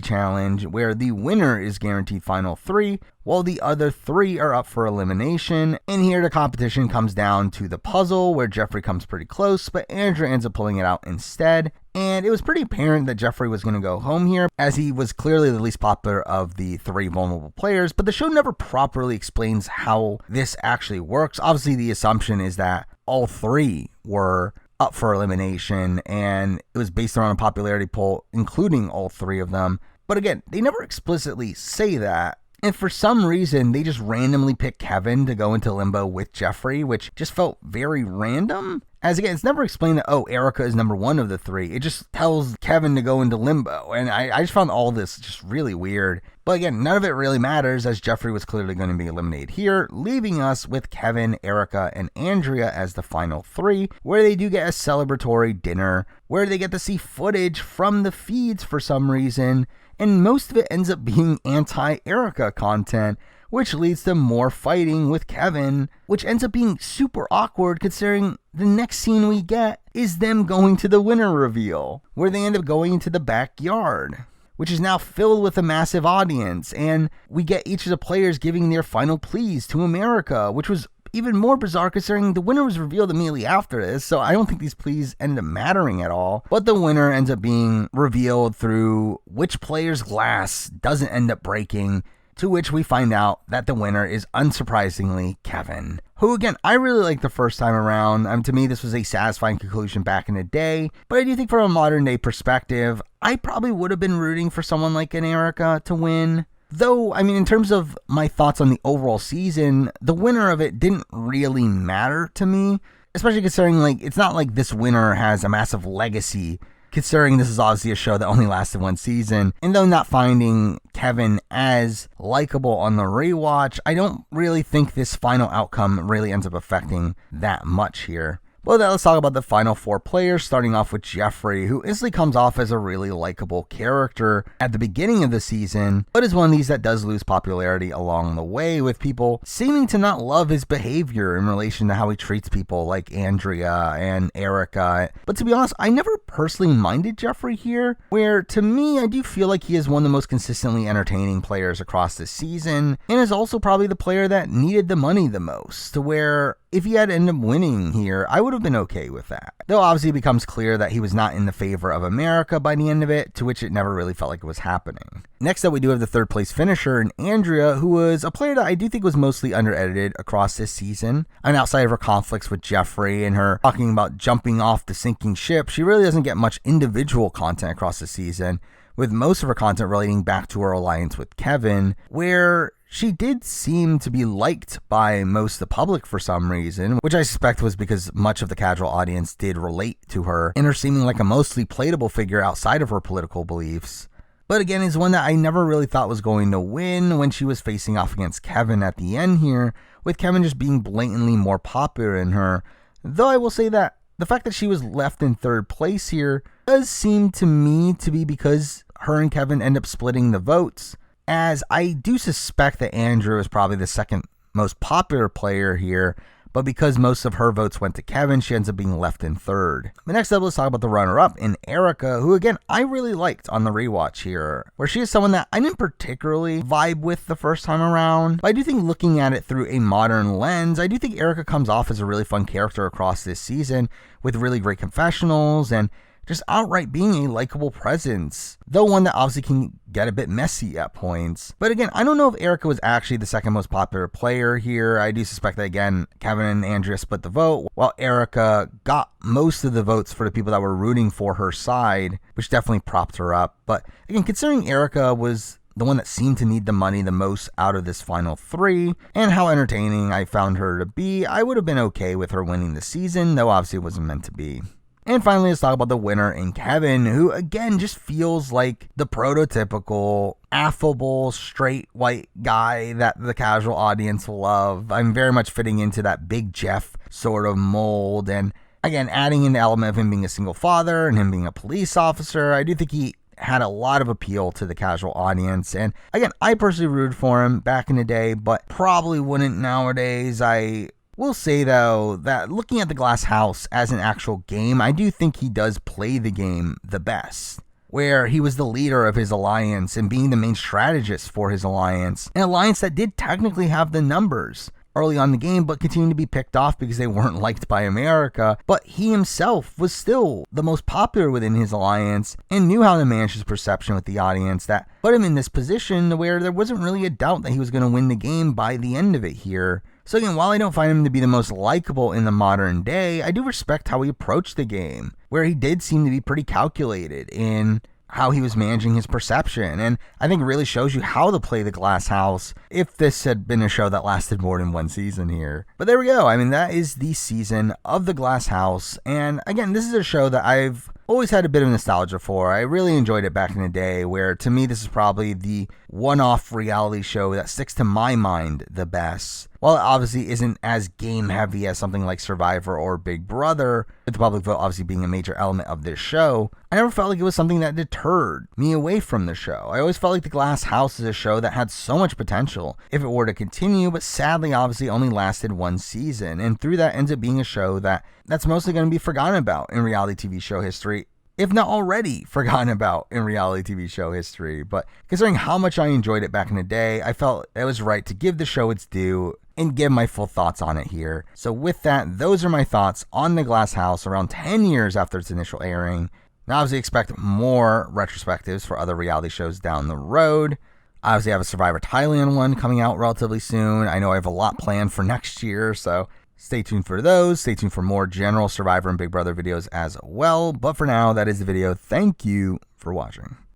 challenge where the winner is guaranteed final 3, while the other 3 are up for elimination. And here the competition comes down to the puzzle, where Jeffrey comes pretty close, but Andrea ends up pulling it out instead. And it was pretty apparent that Jeffrey was going to go home here, as he was clearly the least popular of the 3 vulnerable players, but the show never properly explains how this actually works. Obviously, the assumption is that all 3 were up for elimination, and it was based on a popularity poll, including all 3 of them. But again, they never explicitly say that. And for some reason, they just randomly pick Kevin to go into limbo with Jeffrey, which just felt very random. As again, it's never explained that, oh, Erica is number 1 of the 3. It just tells Kevin to go into limbo. And I just found all this just really weird. But again, none of it really matters, as Jeffrey was clearly going to be eliminated here, leaving us with Kevin, Erica, and Andrea as the final 3, where they do get a celebratory dinner, where they get to see footage from the feeds for some reason. And most of it ends up being anti-Erica content, which leads to more fighting with Kevin, which ends up being super awkward considering the next scene we get is them going to the winner reveal, where they end up going into the backyard, which is now filled with a massive audience, and we get each of the players giving their final pleas to America, which was even more bizarre considering the winner was revealed immediately after this, so I don't think these pleas ended up mattering at all. But the winner ends up being revealed through which player's glass doesn't end up breaking, to which we find out that the winner is unsurprisingly Kevin, who again, I really liked the first time around. To me, this was a satisfying conclusion back in the day, but I do think from a modern day perspective, I probably would have been rooting for someone like an Erica to win. Though, I mean, in terms of my thoughts on the overall season, the winner of it didn't really matter to me, especially considering, like, it's not like this winner has a massive legacy, considering this is obviously a show that only lasted 1 season. And though not finding Kevin as likable on the rewatch, I don't really think this final outcome really ends up affecting that much here. Well, then let's talk about the final 4 players, starting off with Jeffrey, who instantly comes off as a really likable character at the beginning of the season, but is one of these that does lose popularity along the way, with people seeming to not love his behavior in relation to how he treats people like Andrea and Erica. But to be honest, I never personally minded Jeffrey here, where to me, I do feel like he is one of the most consistently entertaining players across this season, and is also probably the player that needed the money the most, to where if he had ended up winning here, I would have been okay with that. Though obviously it becomes clear that he was not in the favor of America by the end of it, to which it never really felt like it was happening. Next up, we do have the 3rd place finisher in Andrea, who was a player that I do think was mostly under-edited across this season. And outside of her conflicts with Jeffrey and her talking about jumping off the sinking ship, she really doesn't get much individual content across the season, with most of her content relating back to her alliance with Kevin, where she did seem to be liked by most of the public for some reason, which I suspect was because much of the casual audience did relate to her, and her seeming like a mostly playable figure outside of her political beliefs. But again, is one that I never really thought was going to win when she was facing off against Kevin at the end here, with Kevin just being blatantly more popular than her. Though I will say that the fact that she was left in 3rd place here does seem to me to be because her and Kevin end up splitting the votes, as I do suspect that Andrew is probably the 2nd most popular player here, but because most of her votes went to Kevin, she ends up being left in 3rd. But next up, let's talk about the runner-up in Erica, who again, I really liked on the rewatch here, where she is someone that I didn't particularly vibe with the first time around, but I do think looking at it through a modern lens, I do think Erica comes off as a really fun character across this season, with really great confessionals and just outright being a likable presence, though one that obviously can get a bit messy at points. But again, I don't know if Erica was actually the second most popular player here. I do suspect that, again, Kevin and Andrea split the vote, while Erica got most of the votes for the people that were rooting for her side, which definitely propped her up. But again, considering Erica was the one that seemed to need the money the most out of this final three, and how entertaining I found her to be, I would have been okay with her winning the season, though obviously it wasn't meant to be. And finally, let's talk about the winner in Kevin, who again just feels like the prototypical, affable, straight white guy that the casual audience will love. I'm very much fitting into that Big Jeff sort of mold, and again, adding in the element of him being a single father and him being a police officer, I do think he had a lot of appeal to the casual audience. And again, I personally rooted for him back in the day, but probably wouldn't nowadays. I will say, though, that looking at the Glass House as an actual game, I do think he does play the game the best, where he was the leader of his alliance and being the main strategist for his alliance, an alliance that did technically have the numbers early on in the game, but continued to be picked off because they weren't liked by America. But he himself was still the most popular within his alliance and knew how to manage his perception with the audience that put him in this position where there wasn't really a doubt that he was going to win the game by the end of it here. So again, while I don't find him to be the most likable in the modern day, I do respect how he approached the game, where he did seem to be pretty calculated in how he was managing his perception, and I think it really shows you how to play the Glass House if this had been a show that lasted more than one season here. But there we go. I mean, that is the season of the Glass House, and again, this is a show that I've always had a bit of nostalgia for. I really enjoyed it back in the day, where to me this is probably the one-off reality show that sticks to my mind the best. While it obviously isn't as game heavy as something like Survivor or Big Brother, with the public vote obviously being a major element of this show, I never felt like it was something that deterred me away from the show. I always felt like the Glass House is a show that had so much potential if it were to continue, but sadly obviously only lasted one season, and through that ends up being a show that's mostly going to be forgotten about in reality TV show history, if not already forgotten about in reality TV show history. But considering how much I enjoyed it back in the day, I felt it was right to give the show its due and give my full thoughts on it here. So with that, those are my thoughts on the Glass House around 10 years after its initial airing. Now obviously expect more retrospectives for other reality shows down the road. I obviously have a Survivor Thailand one coming out relatively soon. I know I have a lot planned for next year, so stay tuned for those. Stay tuned for more general Survivor and Big Brother videos as well. But for now, that is the video. Thank you for watching.